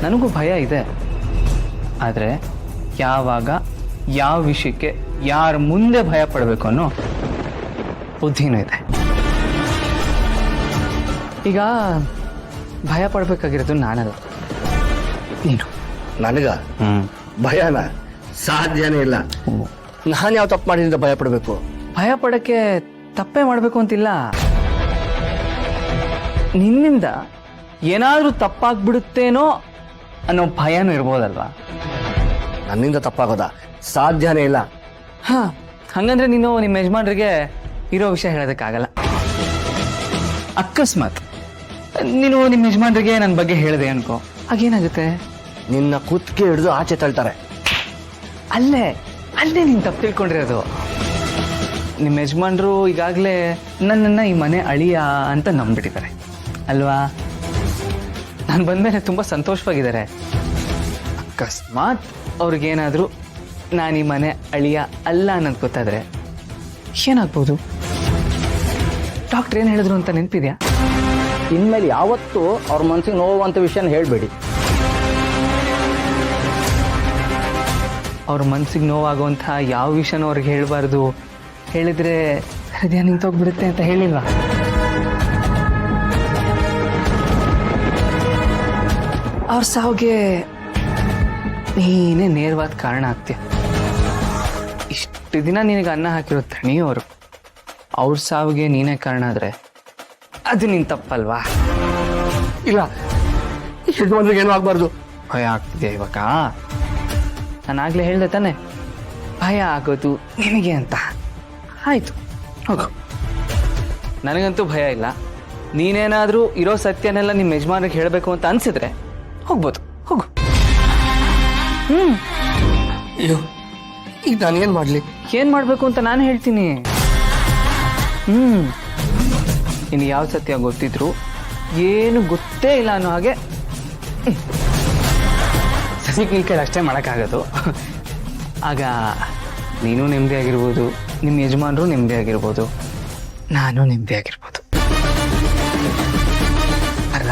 ನನಗೂ ಭಯ ಇದೆ. ಆದರೆ ಯಾವಾಗ ಯಾವ ವಿಷಯಕ್ಕೆ ಯಾರ ಮುಂದೆ ಭಯ ಪಡಬೇಕು ಅನ್ನೋ ಬುದ್ಧಿನೂ ಇದೆ. ಈಗ ಭಯ ಪಡಬೇಕಾಗಿರೋದು ನಾನಲ್ಲ, ನೀನು. ನನಗ ಭಯನ ಸಾಧ್ಯನೇ ಇಲ್ಲ. ನಾನು ಯಾವ ತಪ್ಪು ಮಾಡಿದ್ರೆ ಭಯ ಪಡಬೇಕು? ಭಯ ಪಡಕ್ಕೆ ತಪ್ಪೇ ಮಾಡಬೇಕು ಅಂತಿಲ್ಲ. ನಿನ್ನಿಂದ ಏನಾದರೂ ತಪ್ಪಾಗ್ಬಿಡುತ್ತೇನೋ ಅನ್ನೋ ಭಯನೂ ಇರ್ಬೋದಲ್ವಾ? ನನ್ನಿಂದ ತಪ್ಪಾಗೋದ ಸಾಧ್ಯನೇ ಇಲ್ಲ. ಹಂಗಂದ್ರೆ ನೀನು ನಿಮ್ಮ ಯಜಮಾನ್ರಿಗೆ ಇರೋ ವಿಷಯ ಹೇಳೋದಕ್ಕಾಗಲ್ಲ. ಅಕಸ್ಮಾತ್ ನೀನು ನಿಮ್ಮ ಯಜಮಾನ್ರಿಗೆ ನನ್ನ ಬಗ್ಗೆ ಹೇಳಿದೆ ಅನ್ಕೋ, ಹಾಗೇನಾಗುತ್ತೆ? ನಿನ್ನ ಕುತ್ತಿಗೆ ಹಿಡಿದು ಆಚೆ ತಳ್ತಾರೆ. ಅಲ್ಲೇ ನೀನು ತಪ್ಪು ತಿಳ್ಕೊಂಡಿರೋದು. ನಿಮ್ಮ ಯಜಮಾನ್ರು ಈಗಾಗಲೇ ನನ್ನನ್ನು ಈ ಮನೆ ಅಳಿಯ ಅಂತ ನಂಬಿಟ್ಟಿದ್ದಾರೆ ಅಲ್ವಾ? ನಾನು ಬಂದಮೇಲೆ ತುಂಬ ಸಂತೋಷವಾಗಿದ್ದಾರೆ. ಅಕಸ್ಮಾತ್ ಅವ್ರಿಗೇನಾದರೂ ನಾನು ಈ ಮನೆ ಅಳಿಯ ಅಲ್ಲ ಅನ್ನೋದು ಗೊತ್ತಾದರೆ ಏನಾಗ್ಬೋದು? ಡಾಕ್ಟ್ರ್ ಏನು ಹೇಳಿದ್ರು ಅಂತ ನೆನಪಿದೆಯಾ? ಇನ್ಮೇಲೆ ಯಾವತ್ತೂ ಅವ್ರ ಮನಸ್ಸಿಗೆ ನೋವುವಂಥ ವಿಷಯನ ಹೇಳಬೇಡಿ. ಅವ್ರ ಮನಸ್ಸಿಗೆ ನೋವಾಗುವಂಥ ಯಾವ ವಿಷಯನೂ ಅವ್ರಿಗೆ ಹೇಳಬಾರ್ದು. ಹೇಳಿದರೆ ಹೃದಯ ನಿಂತೋಗ್ಬಿಡುತ್ತೆ ಅಂತ ಹೇಳಿಲ್ವಾ? ಅವ್ರ ಸಾವಿಗೆ ನೀನೇ ನೇರವಾದ ಕಾರಣ ಆಗ್ತೀಯ. ಇಷ್ಟು ದಿನ ನಿನಗೆ ಅನ್ನ ಹಾಕಿರೋ ತಣಿಯೋರು ಅವ್ರ ಸಾವಿಗೆ ನೀನೇ ಕಾರಣ ಆದರೆ ಅದು ನಿನ್ನ ತಪ್ಪಲ್ವಾ? ಇಲ್ಲ, ಏನೂ ಆಗ್ಬಾರ್ದು. ಭಯ ಆಗ್ತಿದೆ ಇವಾಗ. ನಾನಾಗಲೇ ಹೇಳ್ದೆ ತಾನೆ, ಭಯ ಆಗೋದು ನಿನಗೆ ಅಂತ. ಆಯಿತು, ಹೋಗು. ನನಗಂತೂ ಭಯ ಇಲ್ಲ. ನೀನೇನಾದರೂ ಇರೋ ಸತ್ಯನೆಲ್ಲ ನಿಮ್ಮ ಯಜಮಾನಿಗೆ ಹೇಳಬೇಕು ಅಂತ ಅನಿಸಿದ್ರೆ ಹೋಗ್ಬೋದು, ಹೋಗು. ಅಯ್ಯೋ, ಈಗ ನಾನೇನು ಮಾಡಲಿ? ಏನು ಮಾಡಬೇಕು ಅಂತ ನಾನು ಹೇಳ್ತೀನಿ. ಇನ್ನು ಯಾವ ಸತ್ಯ ಗೊತ್ತಿದ್ರು ಏನು ಗೊತ್ತೇ ಇಲ್ಲ ಅನ್ನೋ ಹಾಗೆ ಸಸಿ ಕೀಳ್ಕೇಳಿ ಅಷ್ಟೇ ಮಾಡೋಕ್ಕಾಗೋದು. ಆಗ ನೀನು ನೆಮ್ಮದಿ ಆಗಿರ್ಬೋದು, ನಿಮ್ಮ ಯಜಮಾನರು ನೆಮ್ಮದಿ ಆಗಿರ್ಬೋದು, ನಾನು ನೆಮ್ಮದಿ ಆಗಿರ್ಬೋದು ಅಲ್ಲ?